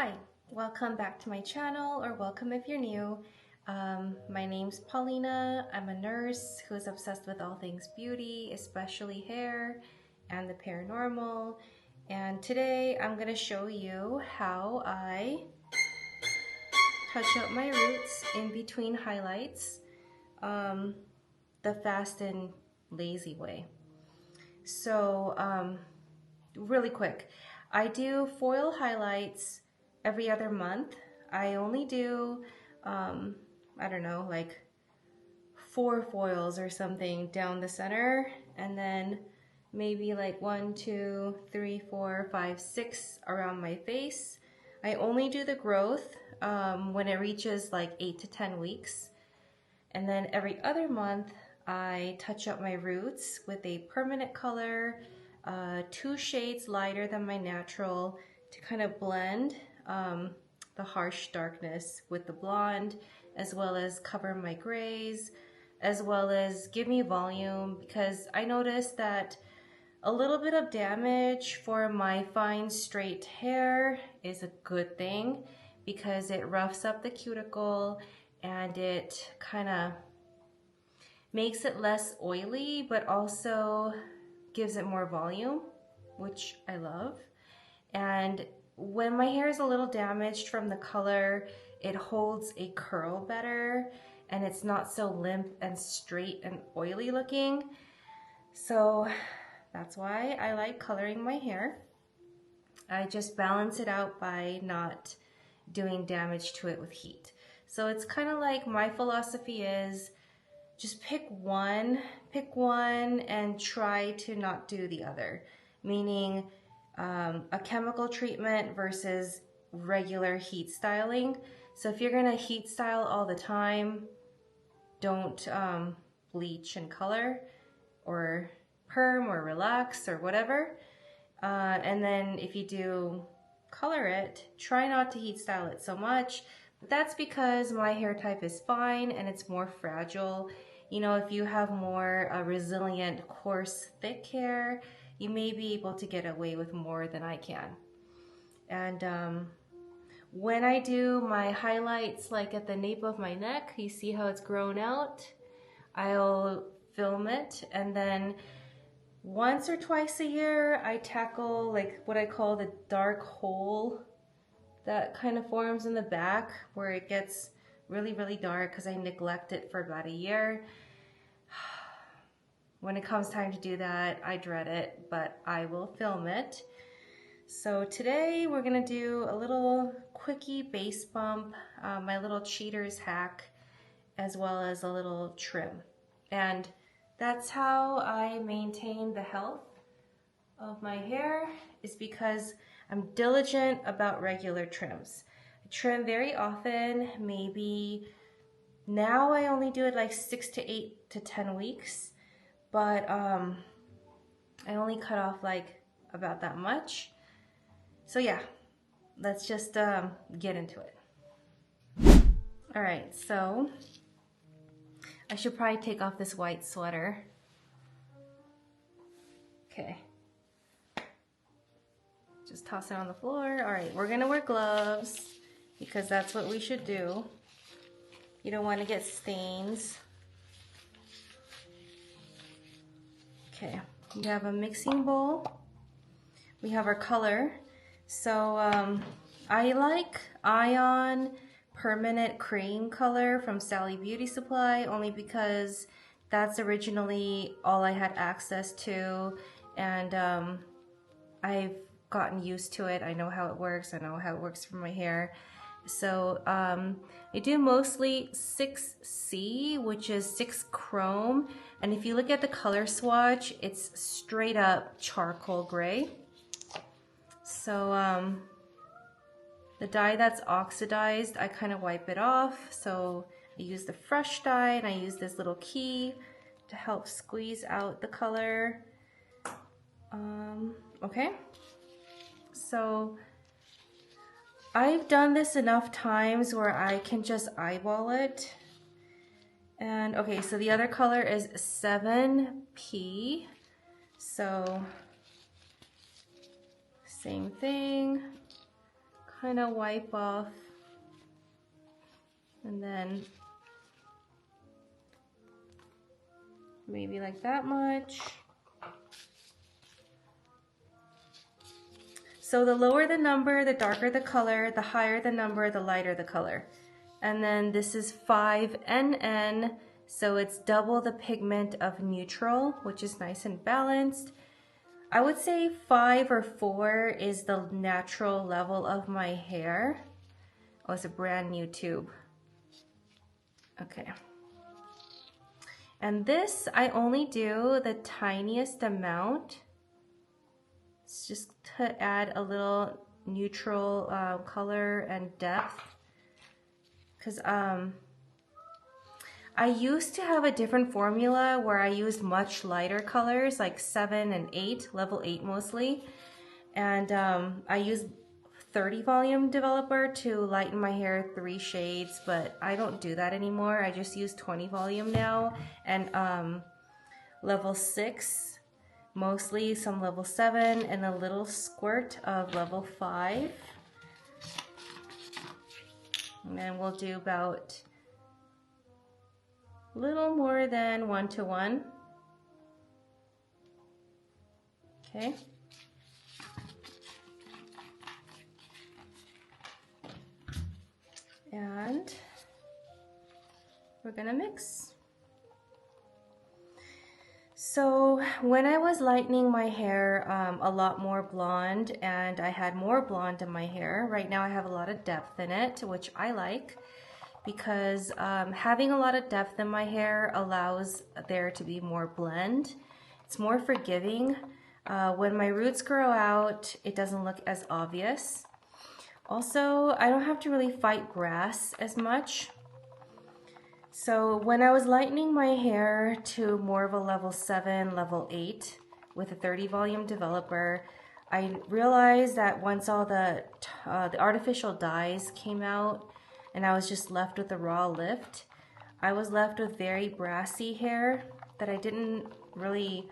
Hi, welcome back to my channel, or welcome if you're new. My name's Paulina. I'm a nurse who's obsessed with all things beauty, especially hair and the paranormal. And today I'm going to show you how I touch up my roots in between highlights, the fast and lazy way. So really quick, I do foil highlights every other month. I only do, I don't know, like 4 foils or something down the center, and then maybe like 1, 2, 3, 4, 5, 6 around my face. I only do the growth when it reaches like 8 to 10 weeks. And then every other month, I touch up my roots with a permanent color, 2 shades lighter than my natural to kind of blend the harsh darkness with the blonde, as well as cover my grays, as well as give me volume, because I noticed that a little bit of damage for my fine straight hair is a good thing because it roughs up the cuticle and it kind of makes it less oily, but also gives it more volume, which I love. And when my hair is a little damaged from the color, it holds a curl better and it's not so limp and straight and oily looking. So that's why I like coloring my hair. I just balance it out by not doing damage to it with heat. So it's kind of like, my philosophy is just pick one and try to not do the other. Meaning a chemical treatment versus regular heat styling. So if you're gonna heat style all the time, don't bleach and color or perm or relax or whatever. And then if you do color it, try not to heat style it so much. But that's because my hair type is fine and it's more fragile. You know, if you have more resilient, coarse, thick hair, you may be able to get away with more than I can. And when I do my highlights, like at the nape of my neck, you see how it's grown out? I'll film it, and then once or twice a year, I tackle like what I call the dark hole that kind of forms in the back, where it gets really, really dark because I neglect it for about a year. When it comes time to do that, I dread it, but I will film it. So today we're gonna do a little quickie base bump, my little cheaters hack, as well as a little trim. And that's how I maintain the health of my hair, is because I'm diligent about regular trims. I trim very often, maybe now I only do it like 6 to 8 to 10 weeks, but I only cut off like about that much. So yeah, let's just get into it. All right, so I should probably take off this white sweater. Okay. Just toss it on the floor. All right, we're gonna wear gloves because that's what we should do. You don't want to get stains. Okay, we have a mixing bowl. We have our color. So I like Ion Permanent Cream color from Sally Beauty Supply, only because that's originally all I had access to, and I've gotten used to it. I know how it works. I know how it works for my hair. So I do mostly 6C, which is 6 chrome. And if you look at the color swatch, it's straight up charcoal gray. So the dye that's oxidized, I kind of wipe it off. So I use the fresh dye, and I use this little key to help squeeze out the color. Okay. So I've done this enough times where I can just eyeball it. And okay, so the other color is 7P. So same thing, kind of wipe off, and then maybe like that much. So the lower the number, the darker the color, the higher the number, the lighter the color. And then this is 5NN, so it's double the pigment of neutral, which is nice and balanced. I would say 5 or 4 is the natural level of my hair. Oh, it's a brand new tube. Okay. And this, I only do the tiniest amount. It's just to add a little neutral color and depth. Because I used to have a different formula where I used much lighter colors, like 7 and 8, level 8 mostly. And I used 30 volume developer to lighten my hair 3 shades, but I don't do that anymore. I just use 20 volume now, and level 6, mostly some level 7, and a little squirt of level 5. And then we'll do about a little more than 1 to 1. Okay. And we're gonna mix. So when I was lightening my hair a lot more blonde, and I had more blonde in my hair, right now I have a lot of depth in it, which I like, because having a lot of depth in my hair allows there to be more blend. It's more forgiving. When my roots grow out, it doesn't look as obvious. Also, I don't have to really fight grass as much. So when I was lightening my hair to more of a level 7, level 8 with a 30 volume developer, I realized that once all the artificial dyes came out and I was just left with a raw lift, I was left with very brassy hair that I didn't really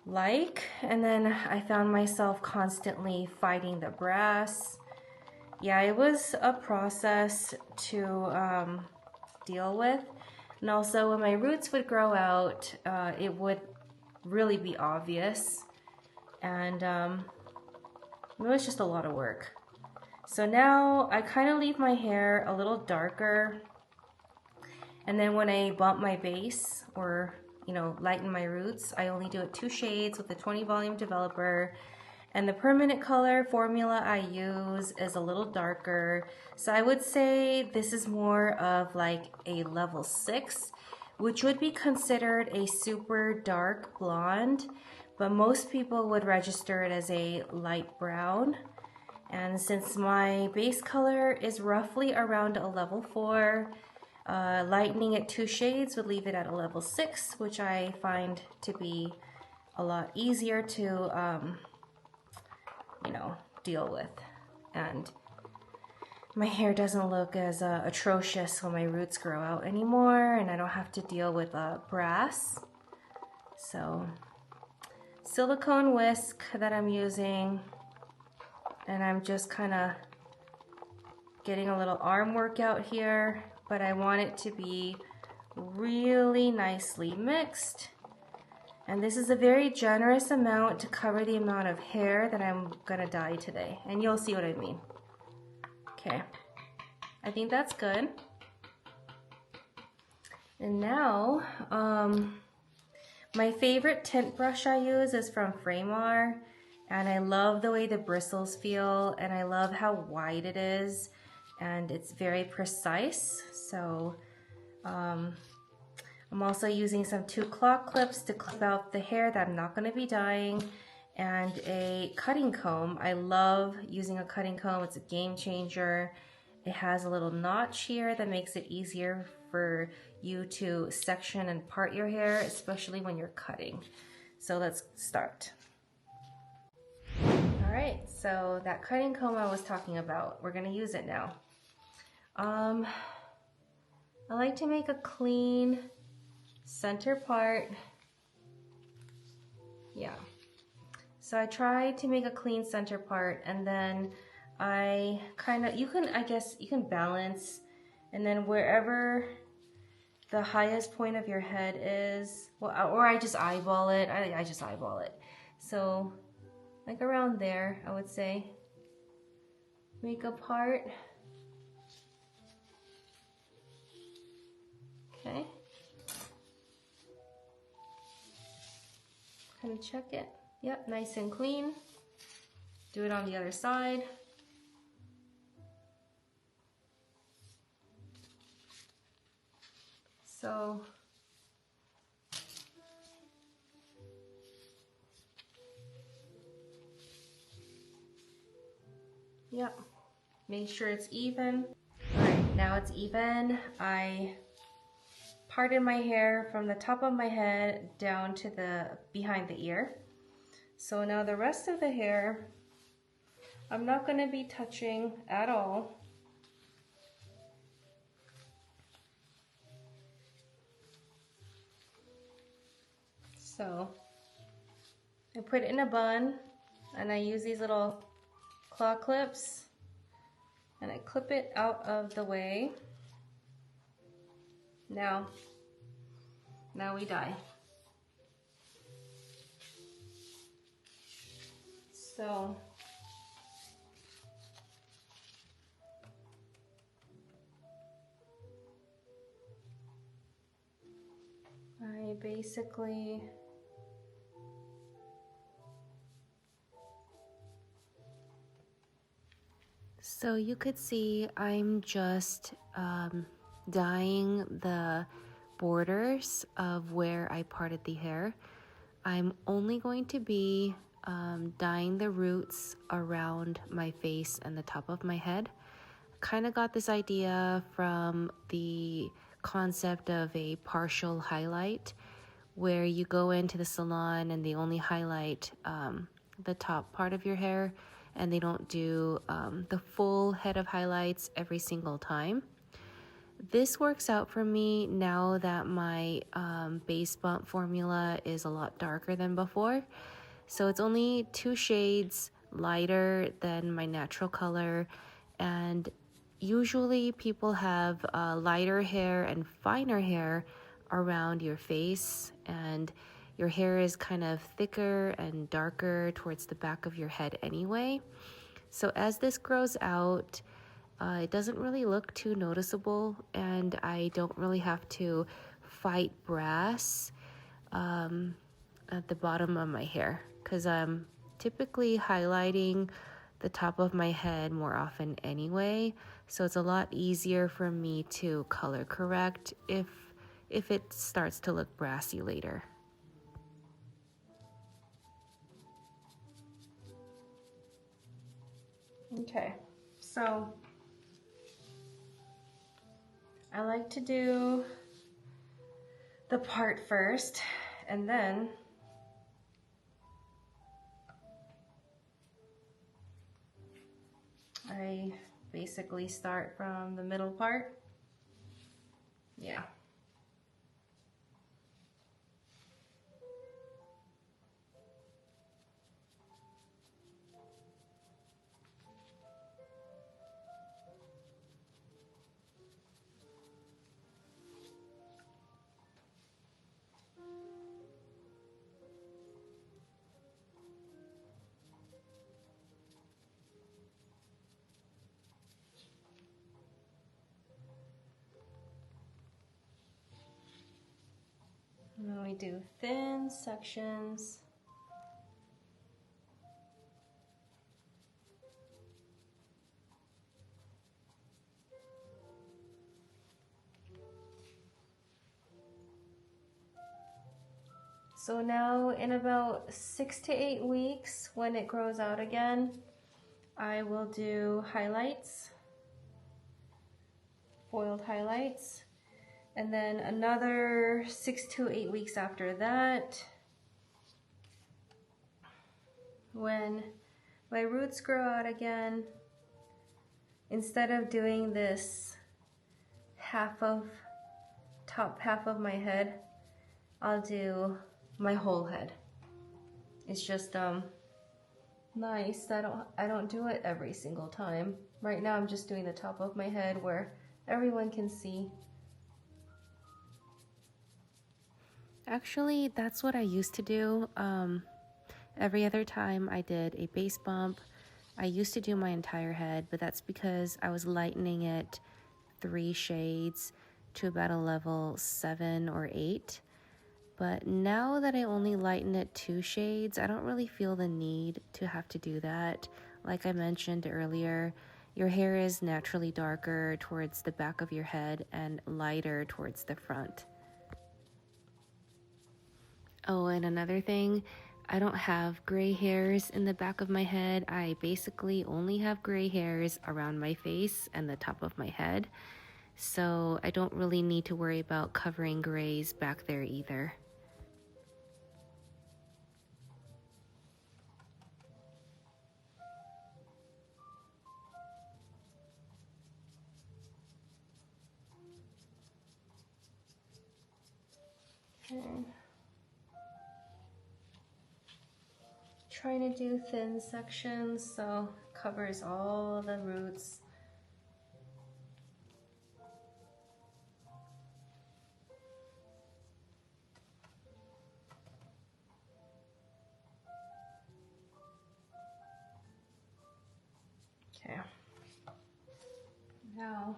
like. And then I found myself constantly fighting the brass. Yeah, it was a process to deal with. And also when my roots would grow out, it would really be obvious. And it was just a lot of work. So now I kind of leave my hair a little darker. And then when I bump my base or, you know, lighten my roots, I only do it 2 shades with the 20 volume developer. And the permanent color formula I use is a little darker. So I would say this is more of like a level 6, which would be considered a super dark blonde, but most people would register it as a light brown. And since my base color is roughly around a level 4, lightening it 2 shades would leave it at a level 6, which I find to be a lot easier to you know, deal with. And my hair doesn't look as atrocious when my roots grow out anymore, and I don't have to deal with brass. So silicone whisk that I'm using, and I'm just kind of getting a little arm workout here, but I want it to be really nicely mixed. And this is a very generous amount to cover the amount of hair that I'm gonna dye today. And you'll see what I mean. Okay, I think that's good. And now, my favorite tint brush I use is from Framar. And I love the way the bristles feel, and I love how wide it is. And it's very precise. So, I'm also using some 2 claw clips to clip out the hair that I'm not going to be dyeing, and a cutting comb. I love using a cutting comb. It's a game changer. It has a little notch here that makes it easier for you to section and part your hair, especially when you're cutting. So let's start. All right, so that cutting comb I was talking about, we're going to use it now. I like to make a clean center part. Yeah, so I try to make a clean center part, and then I guess you can balance, and then wherever the highest point of your head is, well, or I just eyeball it. I just eyeball it. So like around there, I would say. Makeup part. Okay. Kind of check it. Yep, nice and clean. Do it on the other side. So yep, make sure it's even. All right, now it's even. I parted my hair from the top of my head down to the behind the ear. So now the rest of the hair, I'm not going to be touching at all. So I put it in a bun, and I use these little claw clips, and I clip it out of the way. Now we dye. So I basically So you could see I'm just dyeing the borders of where I parted the hair. I'm only going to be dyeing the roots around my face and the top of my head. Kind of got this idea from the concept of a partial highlight, where you go into the salon and they only highlight the top part of your hair, and they don't do the full head of highlights every single time. This works out for me now that my base bump formula is a lot darker than before. So it's only 2 shades lighter than my natural color, and usually people have lighter hair and finer hair around your face, and your hair is kind of thicker and darker towards the back of your head anyway. So as this grows out, it doesn't really look too noticeable, and I don't really have to fight brass at the bottom of my hair, because I'm typically highlighting the top of my head more often anyway, so it's a lot easier for me to color correct if it starts to look brassy later. okay. So I like to do the part first, and then I basically start from the middle part. Yeah. And then we do thin sections. So now in about 6 to 8 weeks, when it grows out again, I will do highlights, foiled highlights. And then another 6 to 8 weeks after that, when my roots grow out again, instead of doing this top half of my head, I'll do my whole head. It's just nice. I don't do it every single time. Right now I'm just doing the top of my head where everyone can see. Actually, that's what I used to do. Every other time I did a base bump, I used to do my entire head, but that's because I was lightening it 3 shades to about a level 7 or 8. But now that I only lighten it 2 shades, I don't really feel the need to have to do that. Like I mentioned earlier, your hair is naturally darker towards the back of your head and lighter towards the front. Oh, and another thing, I don't have gray hairs in the back of my head. I basically only have gray hairs around my face and the top of my head. So I don't really need to worry about covering grays back there either. Okay. Trying to do thin sections so covers all the roots. Okay. Now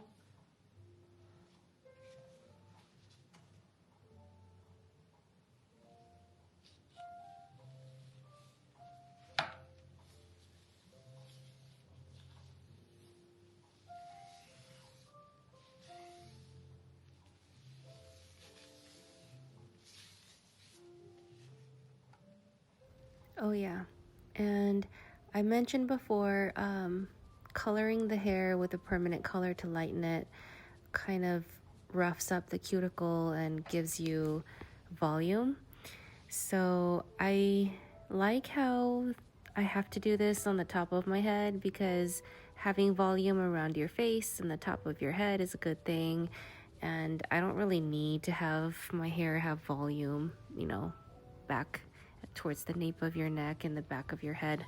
Oh, yeah. And I mentioned before, coloring the hair with a permanent color to lighten it kind of roughs up the cuticle and gives you volume. So I like how I have to do this on the top of my head because having volume around your face and the top of your head is a good thing. And I don't really need to have my hair have volume, back towards the nape of your neck and the back of your head.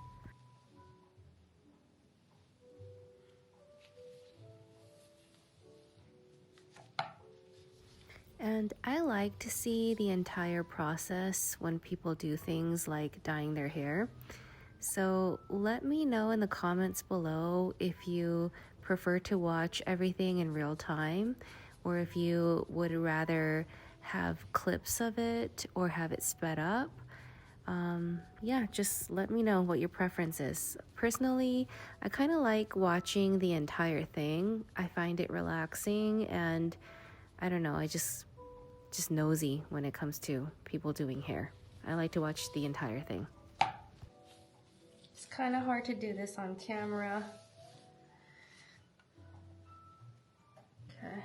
And I like to see the entire process when people do things like dyeing their hair. So let me know in the comments below if you prefer to watch everything in real time or if you would rather have clips of it or have it sped up. Yeah, just let me know what your preference is. Personally, I kind of like watching the entire thing. I find it relaxing and I don't know, I just nosy when it comes to people doing hair. I like to watch the entire thing. it's kind of hard to do this on camera. Okay.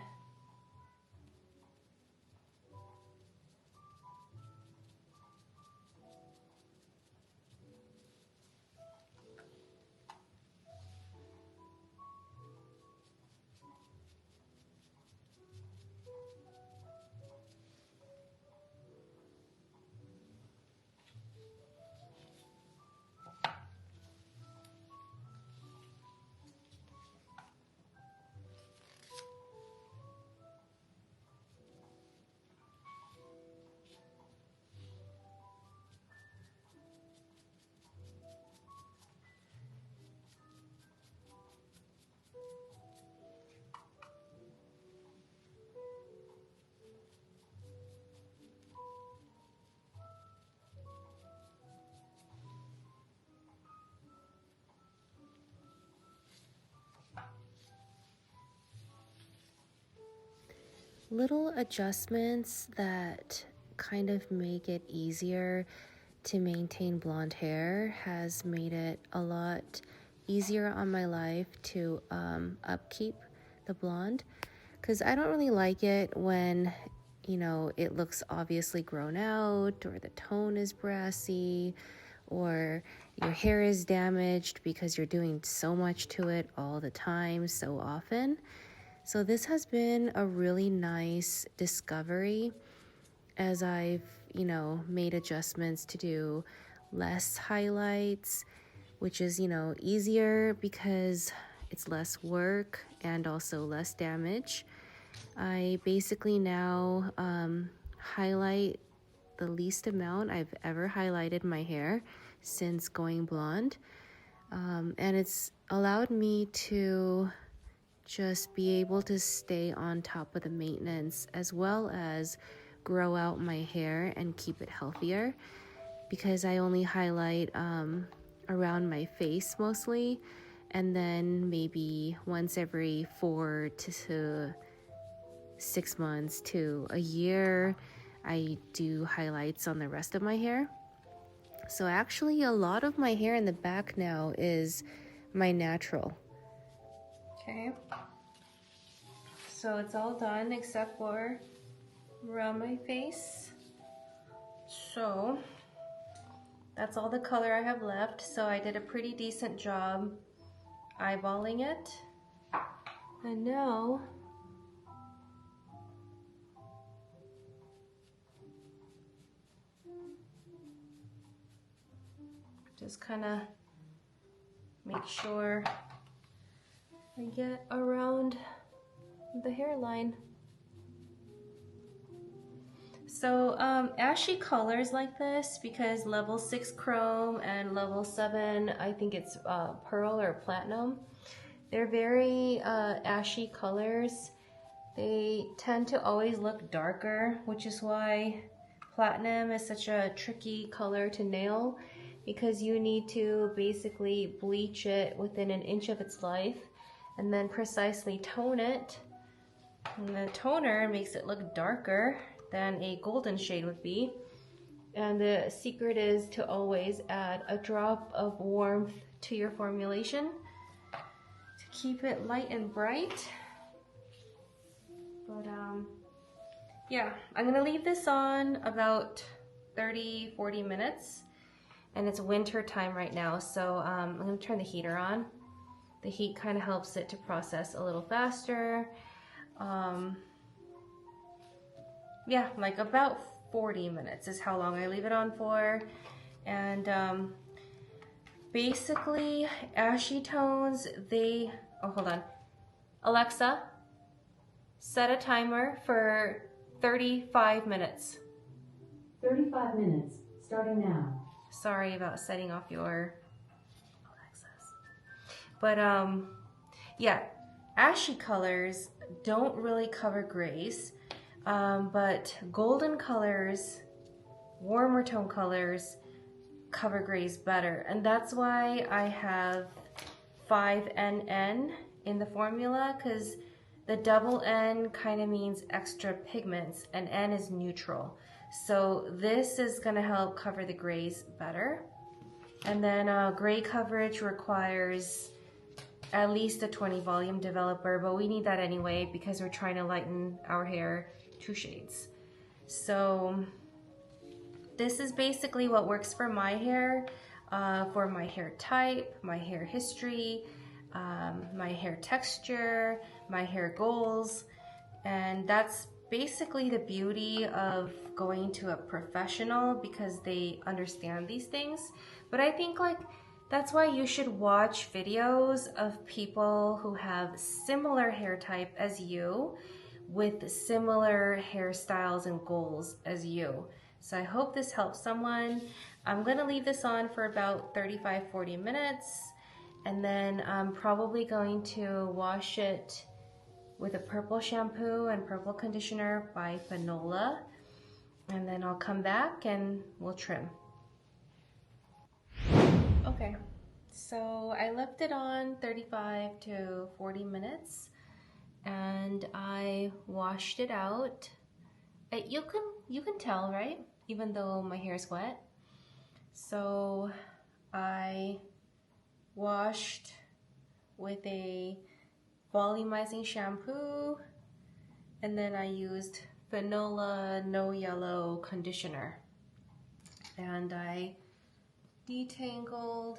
Little adjustments that kind of make it easier to maintain blonde hair has made it a lot easier on my life to upkeep the blonde, because I don't really like it when it looks obviously grown out or the tone is brassy or your hair is damaged because you're doing so much to it all the time so often. So this has been a really nice discovery as I've, made adjustments to do less highlights which is, you know, easier because it's less work and also less damage. I basically now highlight the least amount I've ever highlighted my hair since going blonde. And it's allowed me to just be able to stay on top of the maintenance as well as grow out my hair and keep it healthier, because I only highlight around my face mostly, and then maybe once every 4 to 6 months to a year I do highlights on the rest of my hair. So actually a lot of my hair in the back now is my natural. Okay, so it's all done except for around my face. So that's all the color I have left. So I did a pretty decent job eyeballing it. And now just kind of make sure I get around the hairline. So ashy colors like this, because level 6 chrome and level 7, I think it's pearl or platinum, they're very ashy colors. They tend to always look darker, which is why platinum is such a tricky color to nail, because you need to basically bleach it within an inch of its life and then precisely tone it. And the toner makes it look darker than a golden shade would be. And the secret is to always add a drop of warmth to your formulation to keep it light and bright. But yeah, I'm gonna leave this on about 30-40 minutes, and it's winter time right now, so I'm gonna turn the heater on. The heat kind of helps it to process a little faster. Yeah, like about 40 minutes is how long I leave it on for. And basically ashy tones, oh, hold on. Alexa, set a timer for 35 minutes. 35 minutes, starting now. Sorry about setting off your Alexas. But yeah, ashy colors don't really cover grays. But golden colors, warmer tone colors, cover grays better. And that's why I have 5NN in the formula, because the double N kind of means extra pigments and N is neutral. So this is going to help cover the grays better. And then gray coverage requires at least a 20 volume developer, but we need that anyway because we're trying to lighten our hair 2 shades. So this is basically what works for my hair type, my hair history, my hair texture, my hair goals. And that's basically the beauty of going to a professional, because they understand these things. But I think like that's why you should watch videos of people who have similar hair type as you, with similar hairstyles and goals as you. So I hope this helps someone. I'm gonna leave this on for about 35-40 minutes, and then I'm probably going to wash it with a purple shampoo and purple conditioner by Fanola, and then I'll come back and we'll trim. Okay, so I left it on 35 to 40 minutes and I washed it out. You can tell, right? Even though my hair is wet. So I washed with a volumizing shampoo, and then I used Fanola No Yellow conditioner, and I detangled.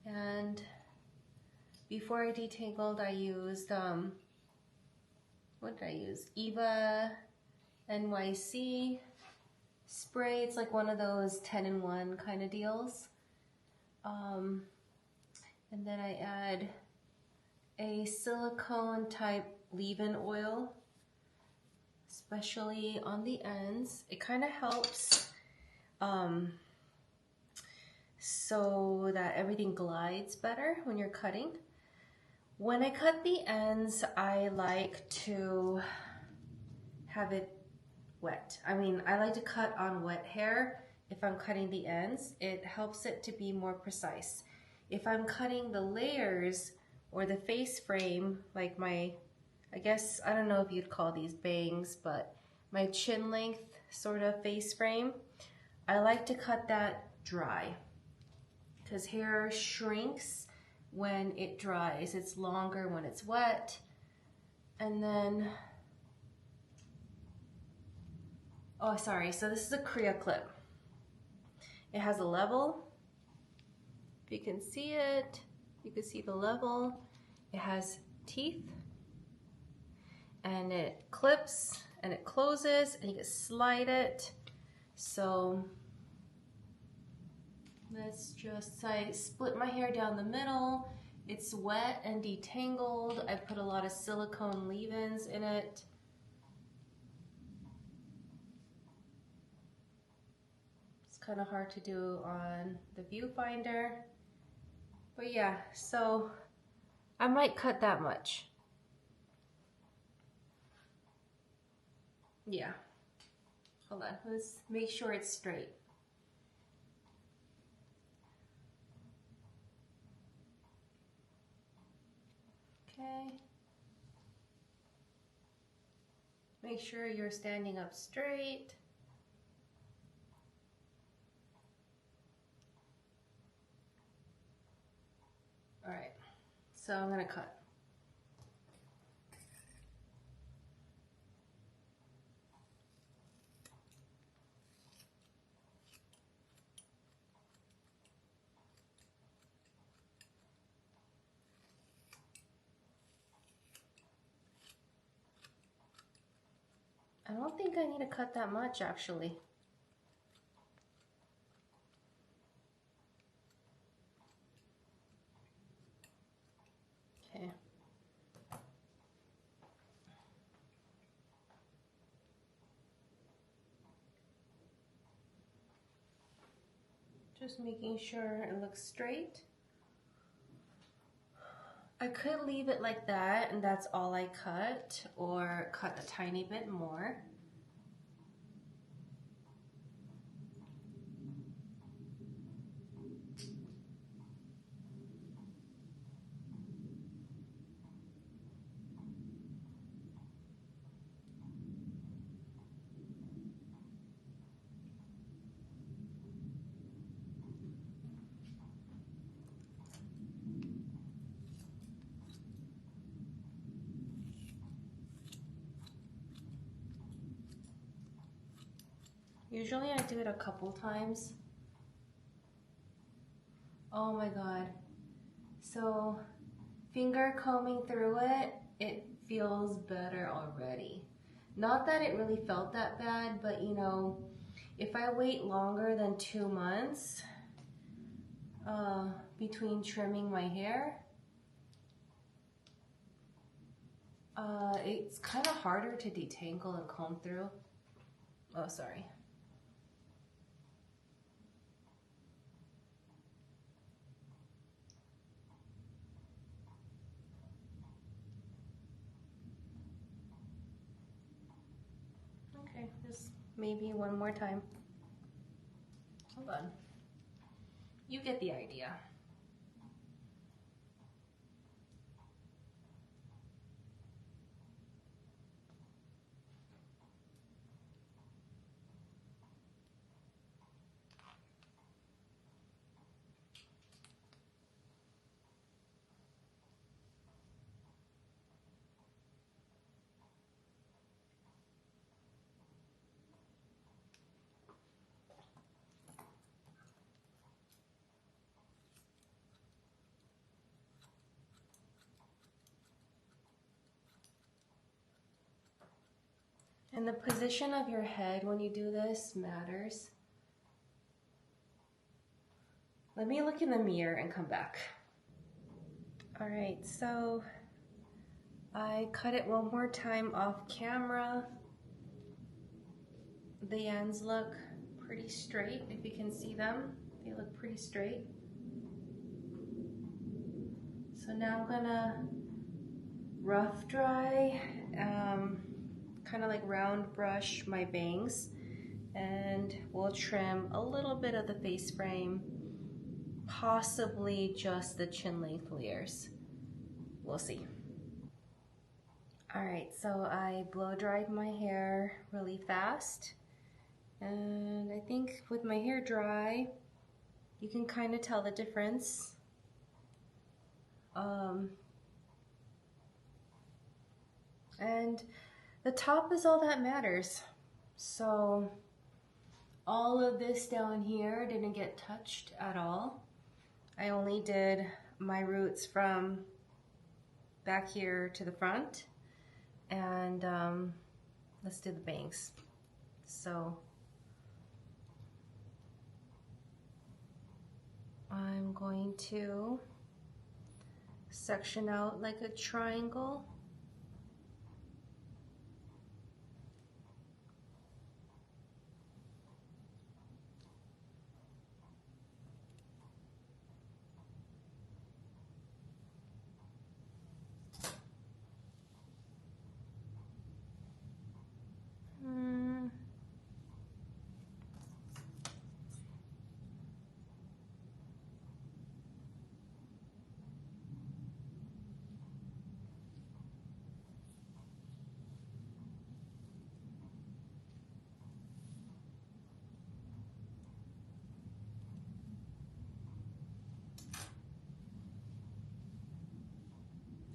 And before I detangled, I used what did I use? Eva NYC spray. It's like one of those 10-in-1 kind of deals. And then I add a silicone type leave-in oil, especially on the ends. It kind of helps so that everything glides better when you're cutting. When I cut the ends, I like to have it wet. I mean, I like to cut on wet hair. If I'm cutting the ends, it helps it to be more precise. If I'm cutting the layers or the face frame, like my, I guess, I don't know if you'd call these bangs, but my chin length sort of face frame, I like to cut that dry because hair shrinks when it dries. It's longer when it's wet. And then, oh, sorry, so this is a Kriya clip. It has a level. If you can see it, you can see the level. It has teeth, and it clips and it closes, and you can slide it. So let's just, I split my hair down the middle. It's wet and detangled. I put a lot of silicone leave-ins in it. It's kind of hard to do on the viewfinder. But yeah, so I might cut that much. Yeah. Hold on, let's make sure it's straight. Okay. Make sure you're standing up straight. All right, so I'm gonna cut. I don't think I need to cut that much, actually. Okay. Just making sure it looks straight. I could leave it like that and that's all I cut, or cut a tiny bit more. Usually I do it a couple times. Oh my God. So finger combing through it, it feels better already. Not that it really felt that bad, but you know, if I wait longer than 2 months between trimming my hair, it's kind of harder to detangle and comb through. Oh, sorry. Okay, just maybe one more time. Hold on. You get the idea. And the position of your head when you do this matters. Let me look in the mirror and come back. All right, so I cut it one more time off camera. The ends look pretty straight, if you can see them. They look pretty straight. So now I'm gonna rough dry, kind of like round brush my bangs, and we'll trim a little bit of the face frame, possibly just the chin length layers. We'll see. All right, so I blow dried my hair really fast, and I think with my hair dry, you can kind of tell the difference. And the top is all that matters. So all of this down here didn't get touched at all. I only did my roots from back here to the front, and let's do the bangs. So I'm going to section out like a triangle.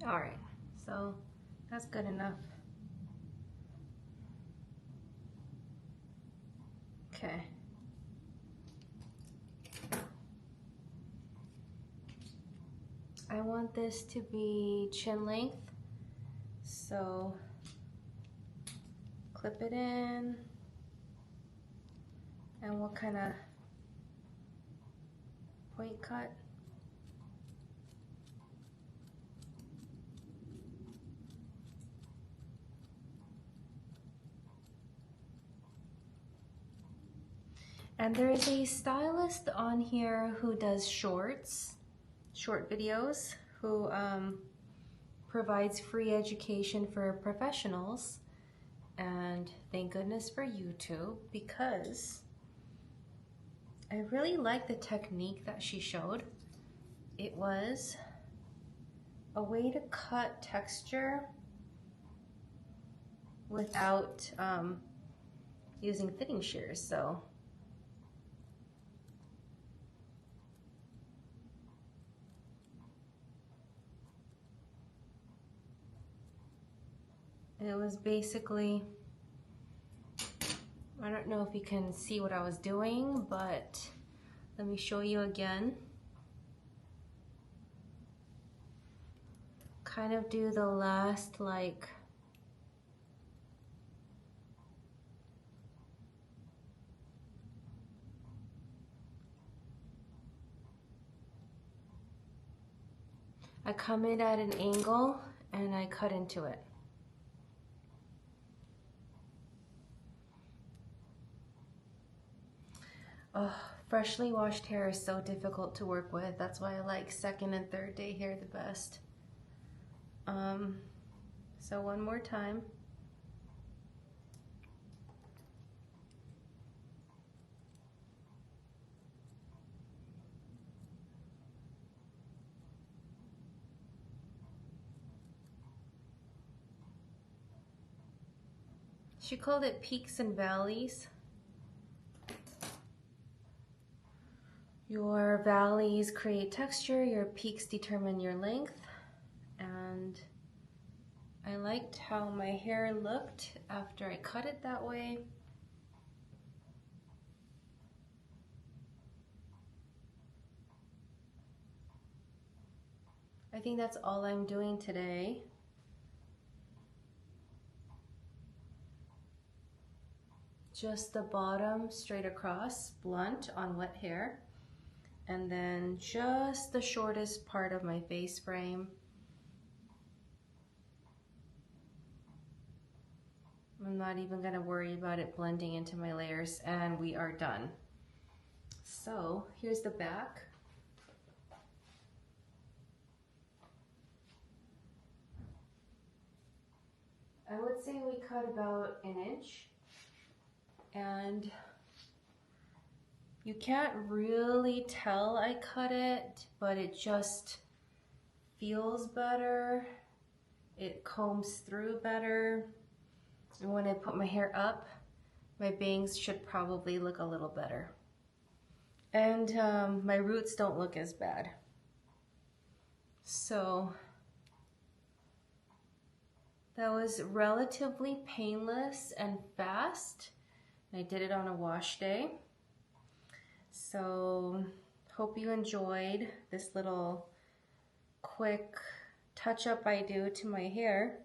All right, so that's good enough. Okay. I want this to be chin length, so clip it in, and we'll kind of point cut. And there is a stylist on here who does short videos, who provides free education for professionals. And thank goodness for YouTube, because I really like the technique that she showed. It was a way to cut texture without using thinning shears. So it was basically, I don't know if you can see what I was doing, but let me show you again. Kind of do the last, like, I come in at an angle and I cut into it. Oh, freshly washed hair is so difficult to work with. That's why I like second and third day hair the best. So one more time. She called it peaks and valleys. Your valleys create texture, your peaks determine your length, and I liked how my hair looked after I cut it that way. I think that's all I'm doing today. just the bottom straight across, blunt on wet hair. And then just the shortest part of my face frame. I'm not even gonna worry about it blending into my layers, and we are done. So here's the back. I would say we cut about an inch, and you can't really tell I cut it, but it just feels better. It combs through better. And when I put my hair up, my bangs should probably look a little better. And my roots don't look as bad. So that was relatively painless and fast. I did it on a wash day. So hope you enjoyed this little quick touch-up I do to my hair.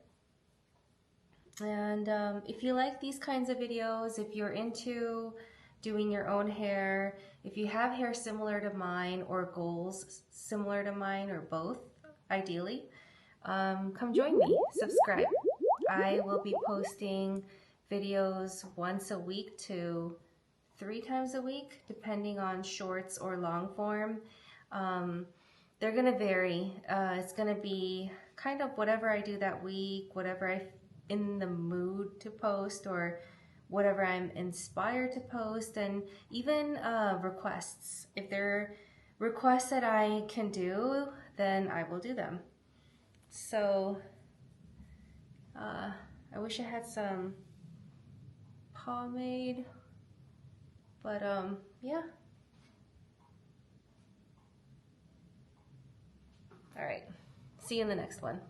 And if you like these kinds of videos, if you're into doing your own hair, if you have hair similar to mine or goals similar to mine or both, ideally, come join me, subscribe. I will be posting videos once a week to 3 times a week, depending on shorts or long form. They're gonna vary. It's gonna be kind of whatever I do that week, whatever I'm in the mood to post, or whatever I'm inspired to post, and even requests. If there are requests that I can do, then I will do them. So I wish I had some pomade, but yeah. All right, see you in the next one.